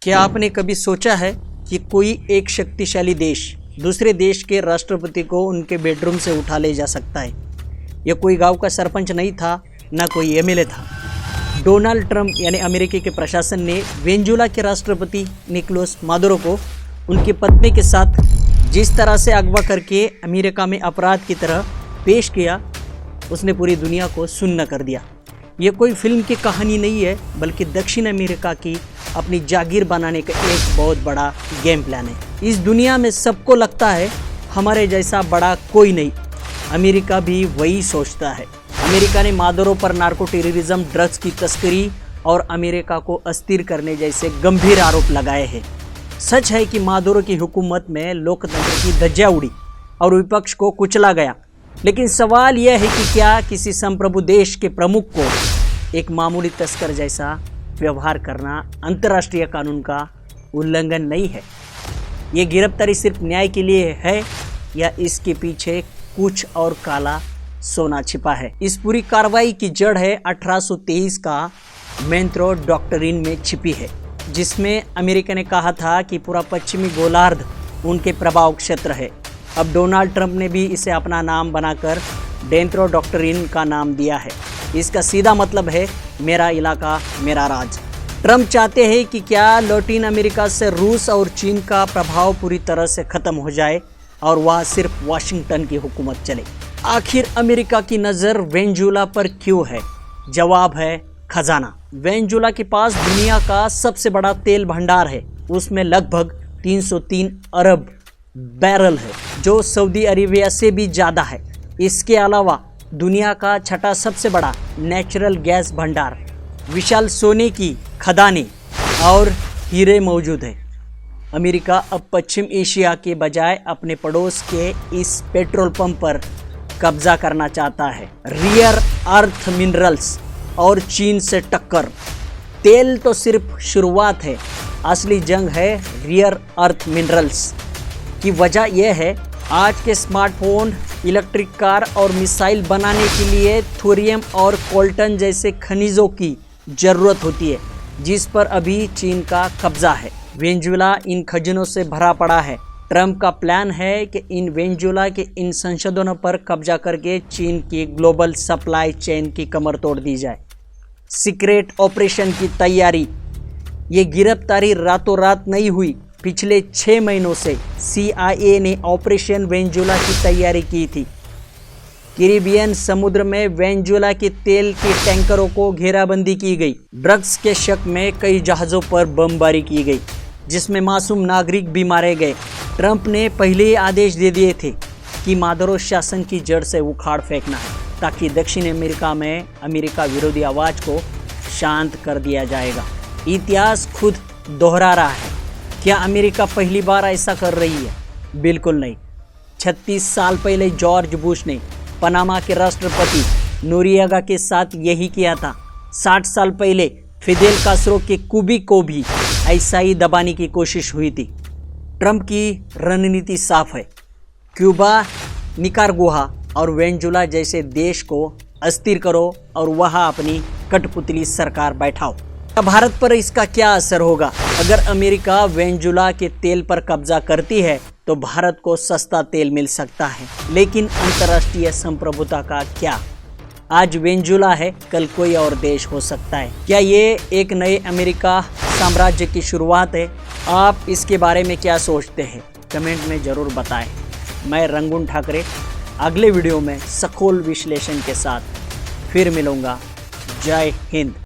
क्या आपने कभी सोचा है कि कोई एक शक्तिशाली देश दूसरे देश के राष्ट्रपति को उनके बेडरूम से उठा ले जा सकता है? यह कोई गांव का सरपंच नहीं था, ना कोई एमएलए था। डोनाल्ड ट्रंप यानी अमेरिका के प्रशासन ने वेनेजुएला के राष्ट्रपति निकोलस मादुरो को उनकी पत्नी के साथ जिस तरह से अगवा करके अमेरिका में अपराध की तरह पेश किया, उसने पूरी दुनिया को सुन्न कर दिया। ये कोई फिल्म की कहानी नहीं है, बल्कि दक्षिण अमेरिका की अपनी जागीर बनाने का एक बहुत बड़ा गेम प्लान है। इस दुनिया में सबको लगता है हमारे जैसा बड़ा कोई नहीं। अमेरिका भी वही सोचता है। अमेरिका ने मादुरो पर नार्को टेररिज्म, ड्रग्स की तस्करी और अमेरिका को अस्थिर करने जैसे गंभीर आरोप लगाए हैं। सच है कि मादुरो की हुकूमत में लोकतंत्र की धज्जियां उड़ी और विपक्ष को कुचला गया, लेकिन सवाल यह है कि क्या किसी संप्रभु देश के प्रमुख को एक मामूली तस्कर जैसा व्यवहार करना अंतर्राष्ट्रीय कानून का उल्लंघन नहीं है? ये गिरफ्तारी सिर्फ न्याय के लिए है या इसके पीछे कुछ और काला सोना छिपा है? इस पूरी कार्रवाई की जड़ है 1823 का मोनरो डॉक्ट्रिन में छिपी है, जिसमें अमेरिका ने कहा था कि पूरा पश्चिमी गोलार्ध उनके प्रभाव क्षेत्र है। अब डोनाल्ड ट्रंप ने भी इसे अपना नाम बनाकर मोनरो डॉक्ट्रिन का नाम दिया है। इसका सीधा मतलब है मेरा इलाका मेरा राज। ट्रंप चाहते हैं कि क्या लैटिन अमेरिका से रूस और चीन का प्रभाव पूरी तरह से खत्म हो जाए और वह सिर्फ वाशिंगटन की हुकूमत चले। आखिर अमेरिका की नज़र वेनेजुएला पर क्यों है? जवाब है खजाना। वेनेजुएला के पास दुनिया का सबसे बड़ा तेल भंडार है। उसमें लगभग 303 अरब बैरल है, जो सऊदी अरेबिया से भी ज़्यादा है। इसके अलावा दुनिया का छठा सबसे बड़ा नेचुरल गैस भंडार, विशाल सोने की खदानें और हीरे मौजूद है। अमेरिका अब पश्चिम एशिया के बजाय अपने पड़ोस के इस पेट्रोल पंप पर कब्जा करना चाहता है। रियर अर्थ मिनरल्स और चीन से टक्कर। तेल तो सिर्फ शुरुआत है, असली जंग है रियर अर्थ मिनरल्स की। वजह यह है, आज के स्मार्टफोन, इलेक्ट्रिक कार और मिसाइल बनाने के लिए थोरियम और कोल्टन जैसे खनिजों की ज़रूरत होती है, जिस पर अभी चीन का कब्जा है। वेनेजुएला इन खजानों से भरा पड़ा है। ट्रंप का प्लान है कि इन वेनेजुएला के इन संसाधनों पर कब्जा करके चीन की ग्लोबल सप्लाई चेन की कमर तोड़ दी जाए। सीक्रेट ऑपरेशन की तैयारी। ये गिरफ्तारी रातों रात नहीं हुई। पिछले 6 महीनों से CIA ने ऑपरेशन वेनेजुएला की तैयारी की थी। कैरिबियन समुद्र में वेनेजुएला के तेल के टैंकरों को घेराबंदी की गई। ड्रग्स के शक में कई जहाज़ों पर बमबारी की गई, जिसमें मासूम नागरिक भी मारे गए। ट्रंप ने पहले ही आदेश दे दिए थे कि मादुरो शासन की जड़ से उखाड़ फेंकना है, ताकि दक्षिण अमेरिका में अमेरिका विरोधी आवाज़ को शांत कर दिया जाएगा। इतिहास खुद दोहरा रहा है। क्या अमेरिका पहली बार ऐसा कर रही है? बिल्कुल नहीं। 36 साल पहले जॉर्ज बुश ने पनामा के राष्ट्रपति नोरिएगा के साथ यही किया था। 60 साल पहले फिदेल कास्ट्रो के क्यूबा को भी ऐसा ही दबाने की कोशिश हुई थी। ट्रंप की रणनीति साफ है। क्यूबा, निकारागुआ और वेनेजुएला जैसे देश को अस्थिर करो और वहाँ अपनी कठपुतली सरकार बैठाओ। भारत पर इसका क्या असर होगा? अगर अमेरिका वेनेजुएला के तेल पर कब्जा करती है तो भारत को सस्ता तेल मिल सकता है, लेकिन अंतर्राष्ट्रीय संप्रभुता का क्या? आज वेनेजुएला है, कल कोई और देश हो सकता है। क्या ये एक नए अमेरिका साम्राज्य की शुरुआत है? आप इसके बारे में क्या सोचते हैं? कमेंट में ज़रूर बताएं। मैं रंगून ठाकरे अगले वीडियो में सखोल विश्लेषण के साथ फिर मिलूँगा। जय हिंद।